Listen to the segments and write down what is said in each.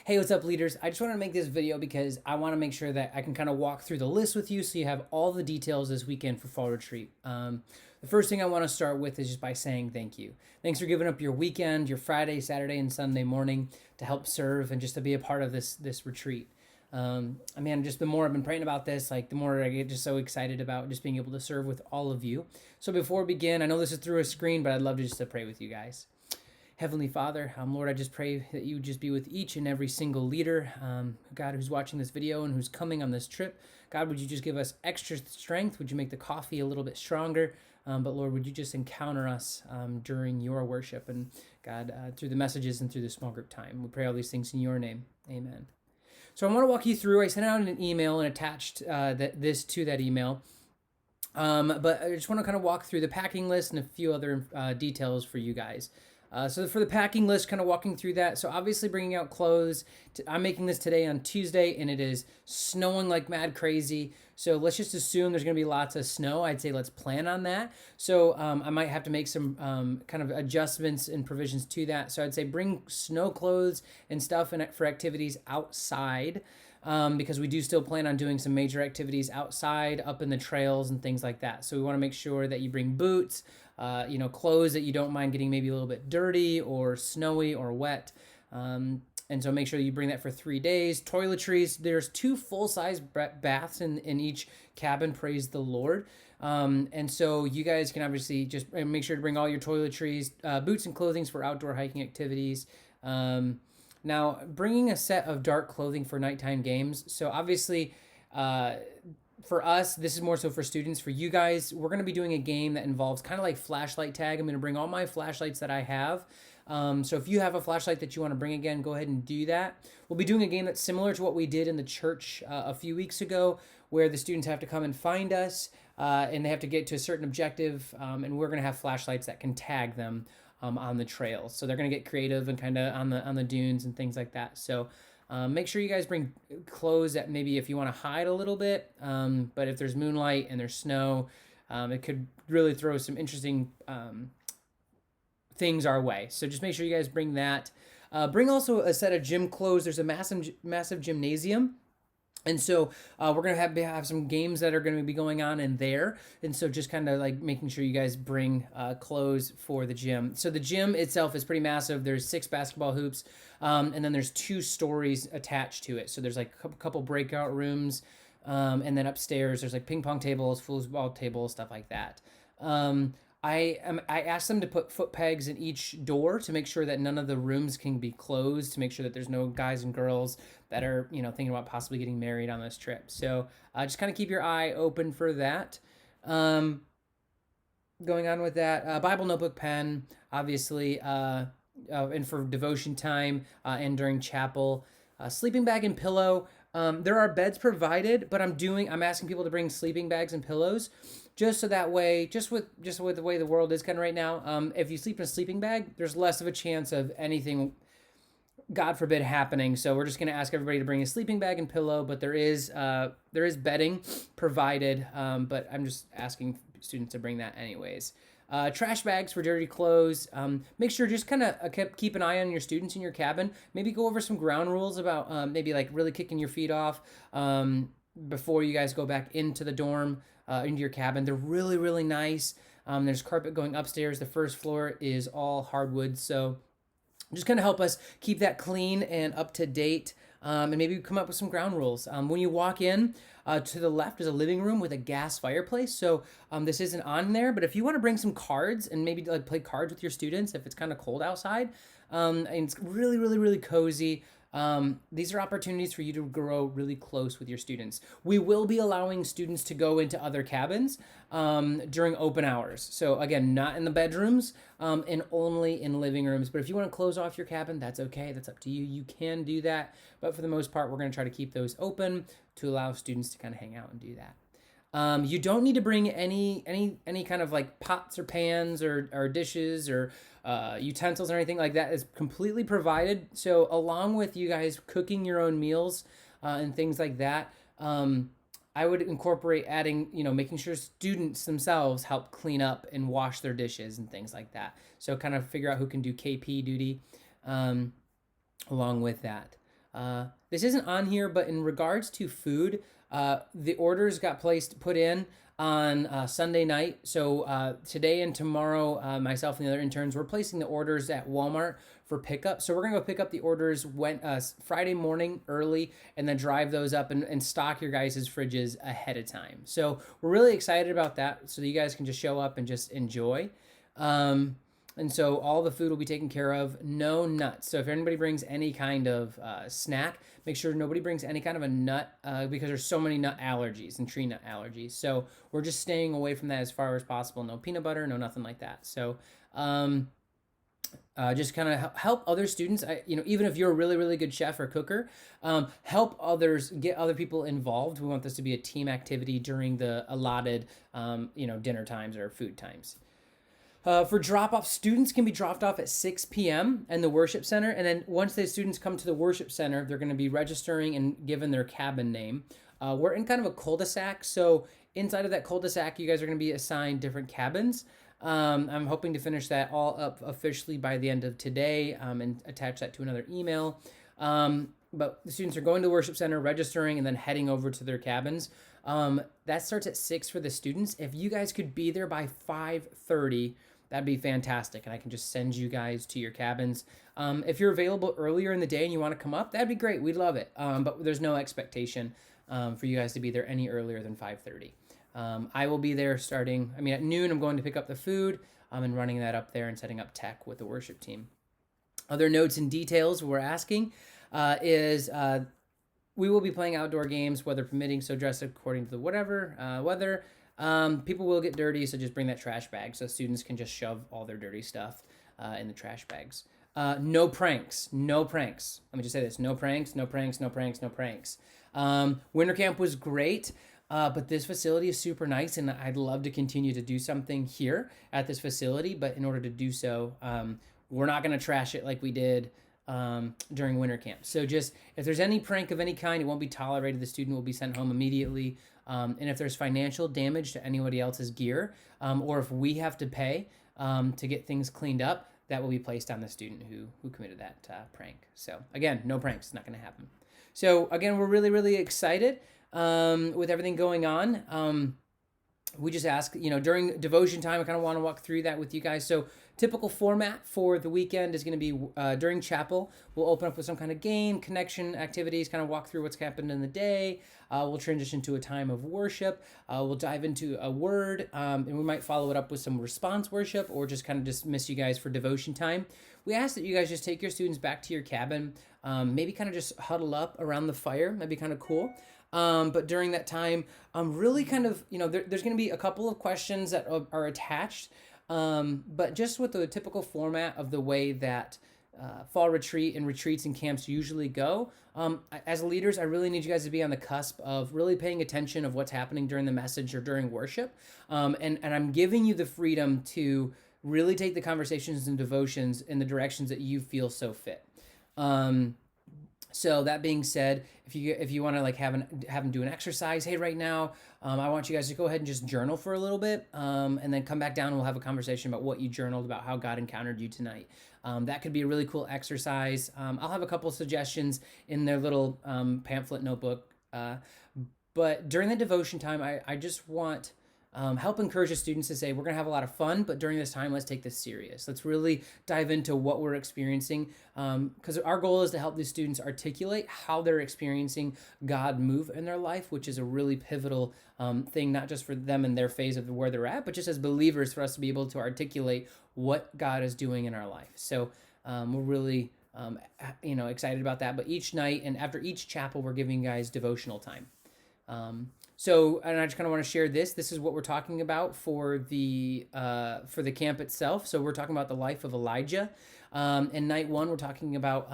Hey, what's up, leaders? I just want to make this video because I want to make sure that I can kind of walk through the list with you so you have all the details this weekend for fall retreat. The first thing I want to start with is just by saying thank you. Thanks for giving up your weekend, your Friday, Saturday, and Sunday morning to help serve and just to be a part of this retreat. Just the more I've been praying about this, like the more I get just so excited about just being able to serve with all of you. So before we begin, I know this is through a screen, but I'd love to pray with you guys. Heavenly Father, Lord, I just pray that you would just be with each and every single leader, God, who's watching this video and who's coming on this trip. God, would you just give us extra strength? Would you make the coffee a little bit stronger? But Lord, would you just encounter us during your worship and God, through the messages and through the small group time. We pray all these things in your name. Amen. So I want to walk you through. I sent out an email and attached this to that email. But I just want to kind of walk through the packing list and a few other details for you guys. So for the packing list, kind of walking through that. So obviously bringing out clothes. I'm making this today on Tuesday, and it is snowing like mad crazy. So let's just assume there's going to be lots of snow. I'd say let's plan on that. So I might have to make some kind of adjustments and provisions to that. So I'd say bring snow clothes and stuff for activities outside. Because we do still plan on doing some major activities outside, up in the trails and things like that. So we want to make sure that you bring boots, clothes that you don't mind getting maybe a little bit dirty or snowy or wet. And so make sure you bring that for 3 days. Toiletries, there's 2 full-size baths in each cabin, praise the Lord. And so you guys can obviously just make sure to bring all your toiletries, boots and clothing for outdoor hiking activities. Now, bringing a set of dark clothing for nighttime games. So obviously, for us, this is more so for students. For you guys, we're going to be doing a game that involves kind of like flashlight tag. I'm going to bring all my flashlights that I have. So if you have a flashlight that you want to bring again, go ahead and do that. We'll be doing a game that's similar to what we did in the church a few weeks ago, where the students have to come and find us, and they have to get to a certain objective, and we're going to have flashlights that can tag them on the trails. So they're going to get creative and kind of on the dunes and things like that. So make sure you guys bring clothes that maybe if you want to hide a little bit, but if there's moonlight and there's snow, it could really throw some interesting things our way. So just make sure you guys bring that. Bring also a set of gym clothes. There's a massive gymnasium. And so we're going to have some games that are going to be going on in there. And so just kind of like making sure you guys bring clothes for the gym. So the gym itself is pretty massive. There's 6 basketball hoops, and then there's 2 stories attached to it. So there's like a couple breakout rooms, and then upstairs there's like ping pong tables, foosball tables, stuff like that. I asked them to put foot pegs in each door to make sure that none of the rooms can be closed, to make sure that there's no guys and girls that are, thinking about possibly getting married on this trip. So just kind of keep your eye open for that. Going on with that, Bible notebook, pen, obviously, and for devotion time and during chapel. Sleeping bag and pillow. There are beds provided, but I'm asking people to bring sleeping bags and pillows, just so that way, just with the way the world is kind of right now. If you sleep in a sleeping bag, there's less of a chance of anything, God forbid, happening. So we're just going to ask everybody to bring a sleeping bag and pillow, but there is bedding provided. But I'm just asking students to bring that anyways. Trash bags for dirty clothes. Make sure just kind of keep an eye on your students in your cabin. Maybe go over some ground rules about maybe like really kicking your feet off before you guys go back into the dorm, into your cabin. They're really, really nice. There's carpet going upstairs. The first floor is all hardwood. So just kind of help us keep that clean and up to date. And maybe come up with some ground rules. When you walk in, to the left is a living room with a gas fireplace. So this isn't on there, but if you want to bring some cards and maybe like play cards with your students if it's kind of cold outside, and it's really, really, really cozy. These are opportunities for you to grow really close with your students. We will be allowing students to go into other cabins during open hours. So again, not in the bedrooms and only in living rooms. But if you want to close off your cabin, that's okay. That's up to you. You can do that. But for the most part, we're going to try to keep those open to allow students to kind of hang out and do that. You don't need to bring any kind of like pots or pans or dishes or utensils or anything like that. Is completely provided. So along with you guys cooking your own meals and things like that, I would incorporate adding, making sure students themselves help clean up and wash their dishes and things like that. So kind of figure out who can do KP duty along with that. This isn't on here, but in regards to food, the orders got put in on Sunday night. So today and tomorrow, myself and the other interns, we're placing the orders at Walmart for pickup. So we're gonna go pick up the orders Friday morning early, and then drive those up and stock your guys' fridges ahead of time. So we're really excited about that, so that you guys can just show up and just enjoy. And so all the food will be taken care of. No nuts. So if anybody brings any kind of snack, make sure nobody brings any kind of a nut because there's so many nut allergies and tree nut allergies. So we're just staying away from that as far as possible. No peanut butter, no nothing like that. So just kind of help other students. Even if you're a really, really good chef or cooker, help others, get other people involved. We want this to be a team activity during the allotted, dinner times or food times. For drop-off, students can be dropped off at 6 p.m. in the worship center. And then once the students come to the worship center, they're going to be registering and given their cabin name. We're in kind of a cul-de-sac. So inside of that cul-de-sac, you guys are going to be assigned different cabins. I'm hoping to finish that all up officially by the end of today and attach that to another email. But the students are going to the worship center, registering, and then heading over to their cabins. That starts at 6 for the students. If you guys could be there by 5:30, that'd be fantastic, and I can just send you guys to your cabins. If you're available earlier in the day and you want to come up, that'd be great. We'd love it. But there's no expectation for you guys to be there any earlier than 5:30. I will be there at noon. I'm going to pick up the food and running that up there and setting up tech with the worship team. Other notes and details we're asking is we will be playing outdoor games, weather permitting, so dress according to the weather. People will get dirty, so just bring that trash bag so students can just shove all their dirty stuff in the trash bags. No pranks. Let me just say this: no pranks. Winter camp was great, but this facility is super nice, and I'd love to continue to do something here at this facility. But in order to do so, we're not going to trash it like we did during winter camp. So just if there's any prank of any kind, it won't be tolerated. The student will be sent home immediately. And if there's financial damage to anybody else's gear, or if we have to pay to get things cleaned up, that will be placed on the student who committed that prank. So again, no pranks. It's not going to happen. So again, we're really, really excited with everything going on. We just ask, during devotion time, I kind of want to walk through that with you guys. So typical format for the weekend is going to be during chapel, we'll open up with some kind of game, connection activities, kind of walk through what's happened in the day. We'll transition to a time of worship. We'll dive into a word, and we might follow it up with some response worship or just kind of dismiss you guys for devotion time. We ask that you guys just take your students back to your cabin, maybe kind of just huddle up around the fire. That'd be kind of cool. But during that time, really kind of, there's going to be a couple of questions that are attached, but just with the typical format of the way that fall retreat and retreats and camps usually go. As leaders, I really need you guys to be on the cusp of really paying attention of what's happening during the message or during worship. And I'm giving you the freedom to really take the conversations and devotions in the directions that you feel so fit. So that being said, if you want to have them do an exercise, hey, right now, I want you guys to go ahead and just journal for a little bit, and then come back down and we'll have a conversation about what you journaled, about how God encountered you tonight. That could be a really cool exercise. I'll have a couple of suggestions in their little pamphlet notebook. But during the devotion time, I just want help encourage the students to say, we're going to have a lot of fun, but during this time, let's take this serious. Let's really dive into what we're experiencing, because our goal is to help the students articulate how they're experiencing God move in their life, which is a really pivotal thing, not just for them in their phase of where they're at, but just as believers, for us to be able to articulate what God is doing in our life. So we're really excited about that. But each night and after each chapel, we're giving you guys devotional time. And I just kind of want to share this. This is what we're talking about for the camp itself. So we're talking about the life of Elijah. In night one, we're talking about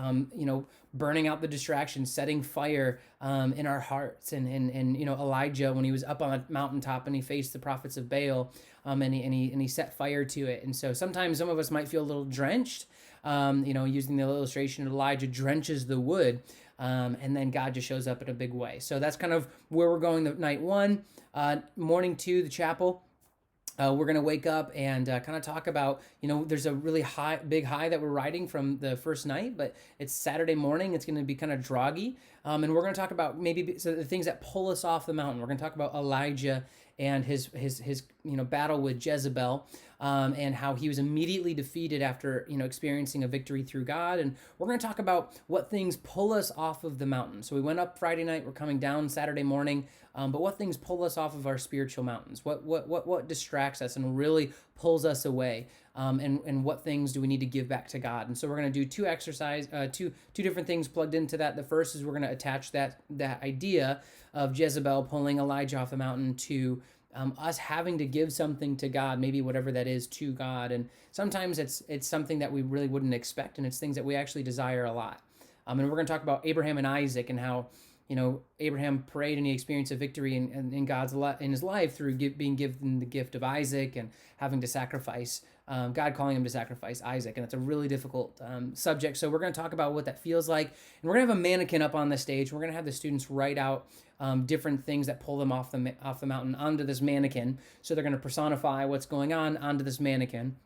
burning out the distractions, setting fire in our hearts, and Elijah, when he was up on a mountaintop and he faced the prophets of Baal, and he set fire to it. And so sometimes some of us might feel a little drenched. Using the illustration, Elijah drenches the wood. And then God just shows up in a big way. So that's kind of where we're going the night one. Morning two, the chapel. we're going to wake up and kind of talk about, there's a really big high that we're riding from the first night, but it's Saturday morning. It's going to be kind of droggy. And we're going to talk about maybe the things that pull us off the mountain. We're going to talk about Elijah and his battle with Jezebel, and how he was immediately defeated after experiencing a victory through God. And we're going to talk about what things pull us off of the mountain. So we went up Friday night. We're coming down Saturday morning. But what things pull us off of our spiritual mountains? What distracts us and really pulls us away? And what things do we need to give back to God? And so we're going to do two different things plugged into that. The first is we're going to attach that idea of Jezebel pulling Elijah off the mountain to us having to give something to God, maybe whatever that is, to God. And sometimes it's something that we really wouldn't expect, and it's things that we actually desire a lot. And we're going to talk about Abraham and Isaac and how Abraham prayed and he experienced a victory in his life through being given the gift of Isaac and having to sacrifice, God calling him to sacrifice Isaac. And it's a really difficult subject. So we're going to talk about what that feels like. And we're going to have a mannequin up on the stage. We're going to have the students write out different things that pull them off the mountain onto this mannequin. So they're going to personify what's going on onto this mannequin.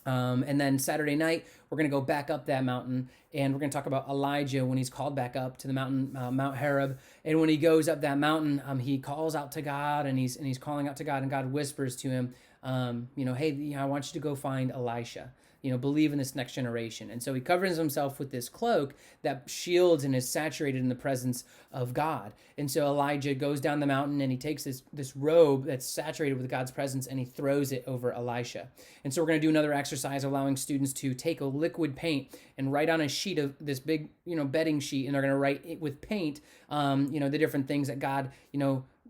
And then Saturday night, we're going to go back up that mountain, and we're going to talk about Elijah when he's called back up to the mountain, Mount Horeb. And when he goes up that mountain, he calls out to God, and he's calling out to God, and God whispers to him, hey, I want you to go find Elisha. Believe in this next generation. And so he covers himself with this cloak that shields and is saturated in the presence of God. And so Elijah goes down the mountain and he takes this robe that's saturated with God's presence and he throws it over Elisha. And so we're going to do another exercise allowing students to take a liquid paint and write on a sheet of this big, bedding sheet, and they're going to write it with paint, the different things that God,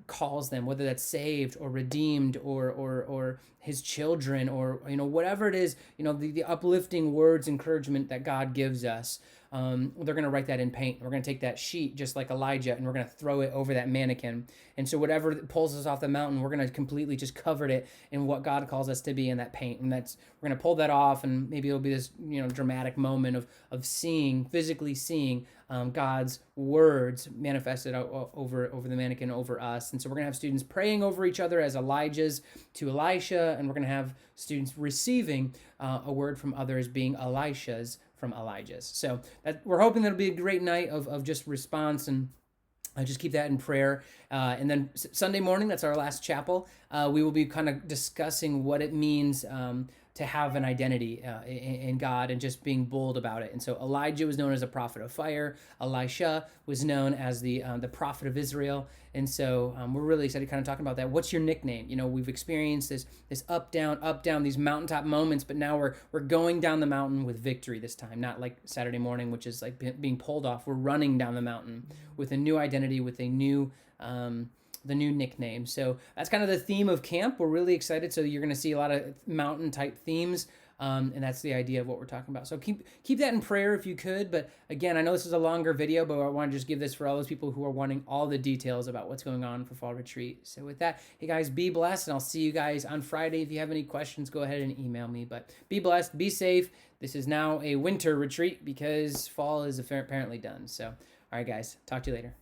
calls them, whether that's saved or redeemed or his children or whatever it is, the uplifting words, encouragement that God gives us. They're going to write that in paint. We're going to take that sheet just like Elijah and we're going to throw it over that mannequin. And so whatever pulls us off the mountain, we're going to completely just cover it in what God calls us to be in that paint. And we're going to pull that off, and maybe it'll be this dramatic moment of physically seeing God's words manifested over the mannequin over us. And so we're going to have students praying over each other as Elijah's to Elisha, and we're going to have students receiving a word from others being Elisha's from Elijah's. So we're hoping that'll be a great night of just response, and just keep that in prayer. And then Sunday morning, that's our last chapel. We will be kind of discussing what it means to have an identity in God and just being bold about it. And so Elijah was known as a prophet of fire. Elisha was known as the prophet of Israel. And so we're really excited kind of talking about that. What's your nickname? We've experienced this up, down, these mountaintop moments, but now we're going down the mountain with victory this time, not like Saturday morning, which is like being pulled off. We're running down the mountain with a new identity, with a new the new nickname. So that's kind of the theme of camp. We're really excited. So you're going to see a lot of mountain type themes. And that's the idea of what we're talking about. So keep that in prayer if you could. But again, I know this is a longer video, but I want to just give this for all those people who are wanting all the details about what's going on for Fall Retreat. So with that, hey guys, be blessed, and I'll see you guys on Friday. If you have any questions, go ahead and email me. But be blessed, be safe. This is now a winter retreat because fall is apparently done. So, all right, guys, talk to you later.